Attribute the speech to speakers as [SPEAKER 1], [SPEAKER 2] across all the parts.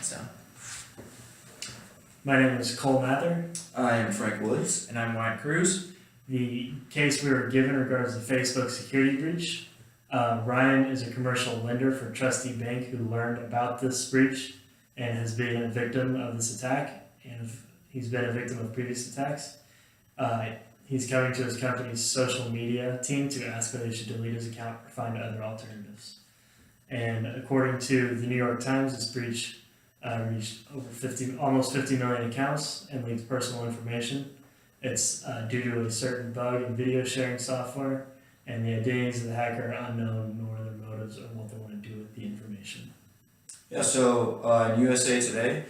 [SPEAKER 1] So.
[SPEAKER 2] My name is Cole Mather.
[SPEAKER 3] I am Frank Woods.
[SPEAKER 1] And I'm Wyatt Kruse.
[SPEAKER 2] The case we were given regards the Facebook security breach. Ryan is a commercial lender for Trustee Bank who learned about this breach and has been a victim of this attack, and he's been a victim of previous attacks. He's coming to his company's social media team to ask whether they should delete his account or find other alternatives. And according to the New York Times, this breach reached over almost 50 million accounts and leaks personal information. It's due to a certain bug in video sharing software, and the identities of the hacker are unknown, nor their motives or what they want to do with the information.
[SPEAKER 3] Yeah, so in USA Today,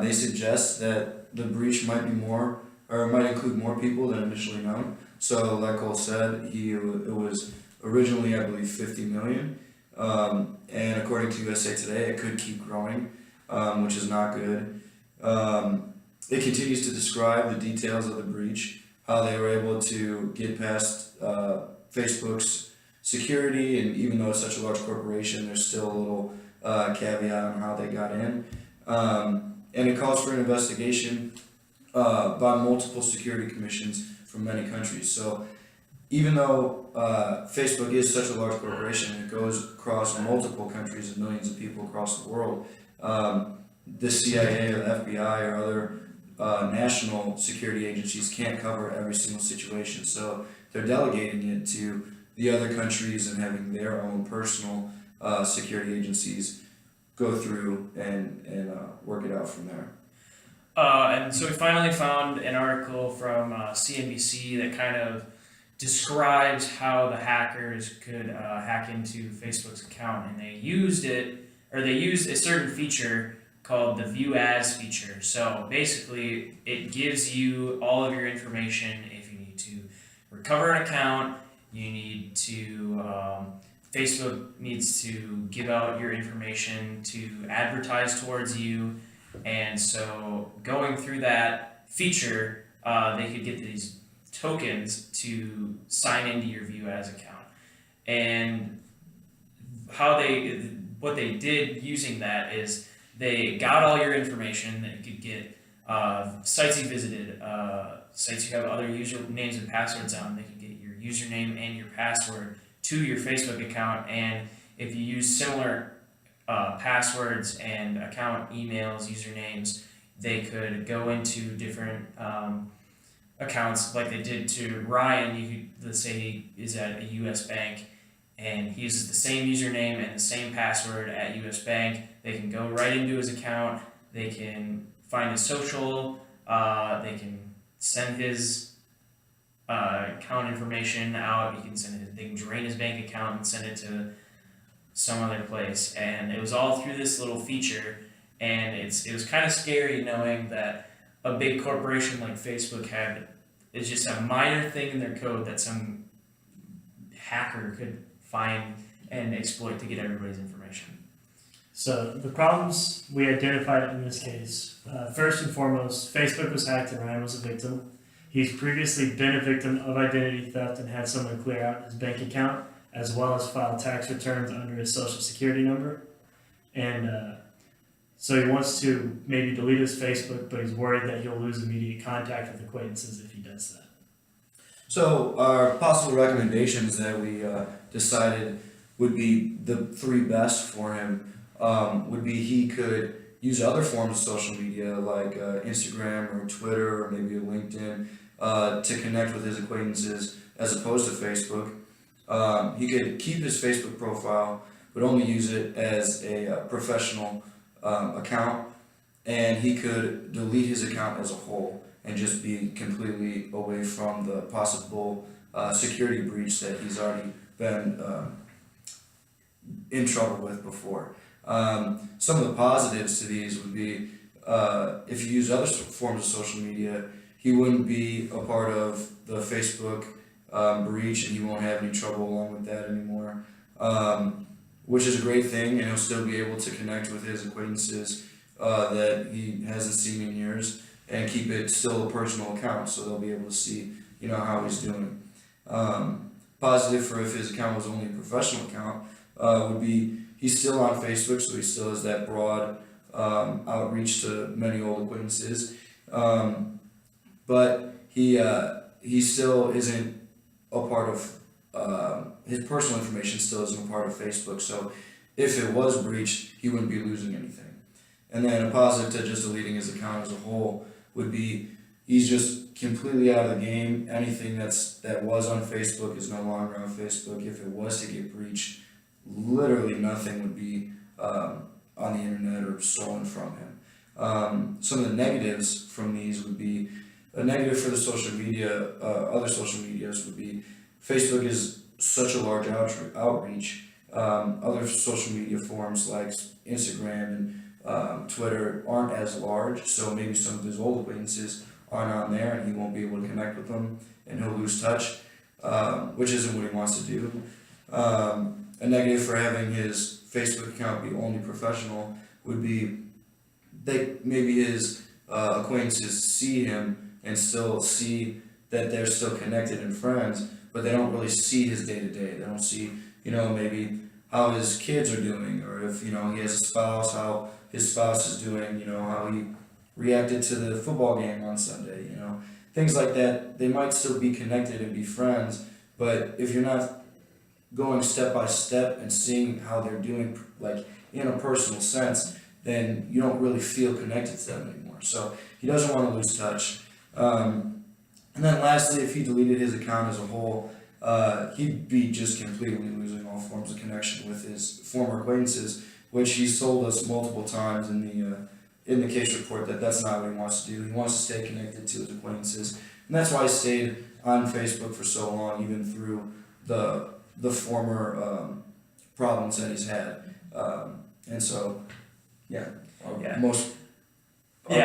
[SPEAKER 3] they suggest that the breach might include more people than initially known. So, like Cole said, it was originally, I believe, 50 million, and according to USA Today, it could keep growing, which is not good. It continues to describe the details of the breach, how they were able to get past Facebook's security, and even though it's such a large corporation, there's still a little caveat on how they got in. And it calls for an investigation by multiple security commissions from many countries. So even though Facebook is such a large corporation, it goes across multiple countries and millions of people across the world, the CIA or the FBI or other national security agencies can't cover every single situation. So they're delegating it to the other countries and having their own personal security agencies go through and work it out from there.
[SPEAKER 1] And so we finally found an article from CNBC that kind of describes how the hackers could hack into Facebook's account, and they used a certain feature called the View As feature. So basically, it gives you all of your information. If you need to recover an account, you need to Facebook needs to give out your information to advertise towards you. And so going through that feature, they could get these tokens to sign into your View As account. And what they did using that is they got all your information that you could get, sites you visited, sites you have other usernames and passwords on. They could get your username and your password to your Facebook account, and if you use similar passwords and account emails, usernames, they could go into different accounts like they did to Ryan. Let's say he is at a US bank and he uses the same username and the same password at US Bank. They can go right into his account, they can find his social, they can send his account information out, they can drain his bank account and send it to some other place. And it was all through this little feature, and it was kind of scary knowing that a big corporation like Facebook it's just a minor thing in their code that some hacker could find and exploit to get everybody's information.
[SPEAKER 2] So the problems we identified in this case, first and foremost, Facebook was hacked and Ryan was a victim. He's previously been a victim of identity theft and had someone clear out his bank account, as well as file tax returns under his social security number. And so he wants to maybe delete his Facebook, but he's worried that he'll lose immediate contact with acquaintances if he does that.
[SPEAKER 3] So our possible recommendations that we decided would be the three best for him would be he could use other forms of social media like Instagram or Twitter or maybe a LinkedIn to connect with his acquaintances as opposed to Facebook. He could keep his Facebook profile but only use it as a professional account, and he could delete his account as a whole and just be completely away from the possible security breach that he's already been in trouble with before. Some of the positives to these would be if you use other forms of social media, he wouldn't be a part of the Facebook breach, and he won't have any trouble along with that anymore, which is a great thing, and he'll still be able to connect with his acquaintances that he hasn't seen in years and keep it still a personal account, so they'll be able to see how he's doing. Positive for if his account was only a professional account would be he's still on Facebook, so he still has that broad outreach to many old acquaintances. But he still isn't a part of his personal information still isn't a part of Facebook. So if it was breached, he wouldn't be losing anything. And then a positive to just deleting his account as a whole would be he's just completely out of the game. Anything that was on Facebook is no longer on Facebook. If it was to get breached, literally nothing would be on the internet or stolen from him. Some of the negatives from these would be a negative for the social media, other social medias would be Facebook is such a large outreach. Other social media forums like Instagram and Twitter aren't as large, so maybe some of his old acquaintances aren't on there and he won't be able to connect with them and he'll lose touch, which isn't what he wants to do. A negative for having his Facebook account be only professional would be maybe his acquaintances see him and still see that they're still connected and friends, but they don't really see his day-to-day. They don't see, maybe how his kids are doing, or if, he has a spouse, how his spouse is doing, how he reacted to the football game on Sunday, things like that. They might still be connected and be friends, but if you're not going step by step and seeing how they're doing, like in a personal sense, then you don't really feel connected to them anymore. So he doesn't want to lose touch. And then lastly, if he deleted his account as a whole, he'd be just completely losing all forms of connection with his former acquaintances, which he's told us multiple times in the case report that that's not what he wants to do. He wants to stay connected to his acquaintances, and that's why he stayed on Facebook for so long, even through the former problems that he's had. And so, most.
[SPEAKER 1] So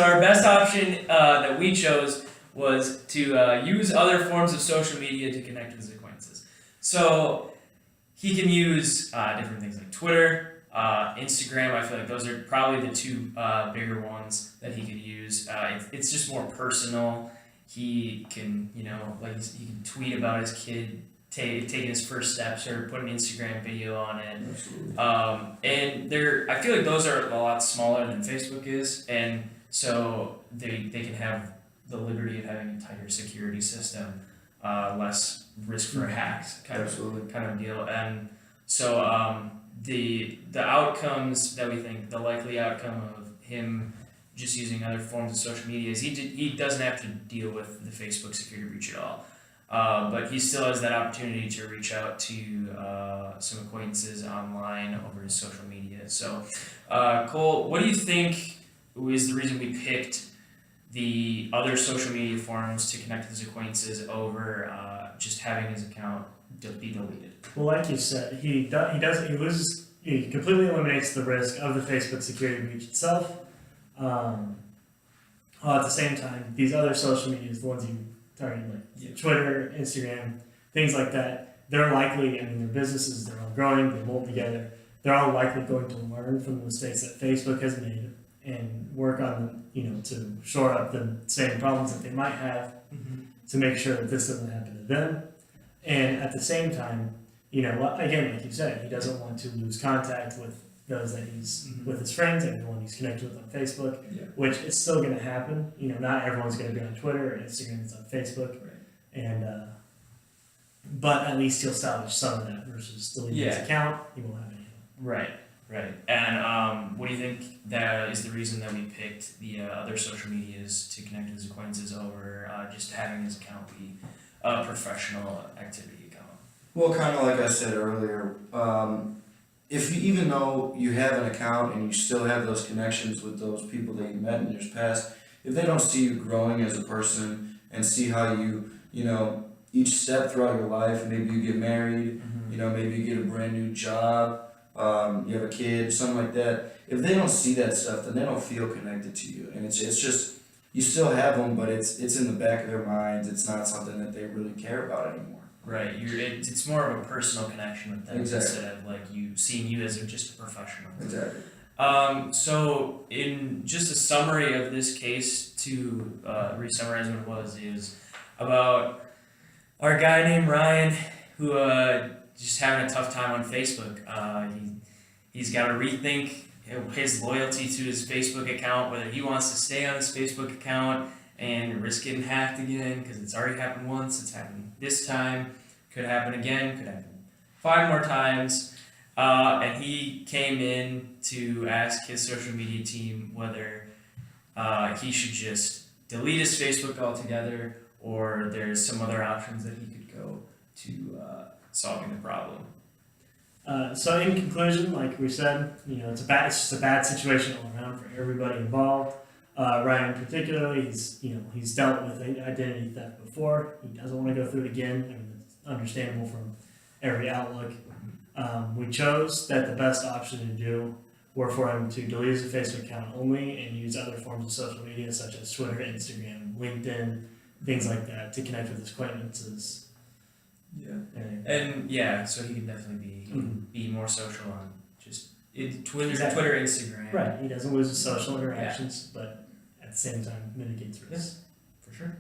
[SPEAKER 1] our best option that we chose was to use other forms of social media to connect with his acquaintances. So he can use different things like Twitter, Instagram. I feel like those are probably the two bigger ones that he could use. It's just more personal. He can, he can tweet about his kid taking his first steps or put an Instagram video on it.
[SPEAKER 3] Absolutely.
[SPEAKER 1] And I feel like those are a lot smaller than Facebook is, and so they can have the liberty of having a tighter security system, less risk for hacks kind of deal. And so the outcomes that we think, the likely outcome of him just using other forms of social media is he doesn't have to deal with the Facebook security breach at all. But he still has that opportunity to reach out to some acquaintances online over his social media. So, Cole, what do you think is the reason we picked the other social media forums to connect with his acquaintances over just having his account be deleted?
[SPEAKER 2] Well, like you said, he completely eliminates the risk of the Facebook security breach itself. While at the same time, these other social medias, the ones you targeted, like Twitter, Instagram, things like that, they're likely, their businesses, they're all growing, they mold together, they're all likely going to learn from the mistakes that Facebook has made and work on, to shore up the same problems that they might have to make sure that this doesn't happen to them. And at the same time, again, like you said, he doesn't want to lose contact with those that he's with his friends, everyone he's connected with on Facebook, which is still going to happen. Not everyone's going to be on Twitter or Instagram, it's on Facebook.
[SPEAKER 1] Right.
[SPEAKER 2] And but at least he'll salvage some of that versus deleting his account. He won't have any.
[SPEAKER 1] Right. And what do you think that is the reason that we picked the other social medias to connect with his acquaintances over just having his account be a professional activity account?
[SPEAKER 3] Well, kind of like I said earlier, if you, even though you have an account and you still have those connections with those people that you met in years past, if they don't see you growing as a person and see how you, each step throughout your life, maybe you get married, maybe you get a brand new job, you have a kid, something like that. If they don't see that stuff, then they don't feel connected to you. And it's just, you still have them, but it's in the back of their minds. It's not something that they really care about anymore.
[SPEAKER 1] Right, it's more of a personal connection with them instead of like seeing you as just a professional.
[SPEAKER 3] Exactly.
[SPEAKER 1] So in just a summary of this case, to re-summarize what it was about our guy named Ryan who just having a tough time on Facebook. he's got to rethink his loyalty to his Facebook account, whether he wants to stay on his Facebook account and risk getting hacked again, because it's already happened once, it's happened this time, could happen again, could happen 5 more times. And he came in to ask his social media team whether he should just delete his Facebook altogether, or there's some other options that he could go to solving the problem.
[SPEAKER 2] So in conclusion, like we said, it's just a bad situation all around for everybody involved. Ryan particularly, he's dealt with identity theft before. He doesn't want to go through it again. I mean, it's understandable from every outlook. We chose that the best option to do were for him to delete his Facebook account only and use other forms of social media such as Twitter, Instagram, LinkedIn, things like that to connect with his acquaintances.
[SPEAKER 1] Yeah. And yeah, so he can definitely be more social on just Twitter,
[SPEAKER 2] Exactly.
[SPEAKER 1] Twitter, Instagram.
[SPEAKER 2] Right, he doesn't lose his social interactions, but at the same time mitigates risk.
[SPEAKER 1] For sure.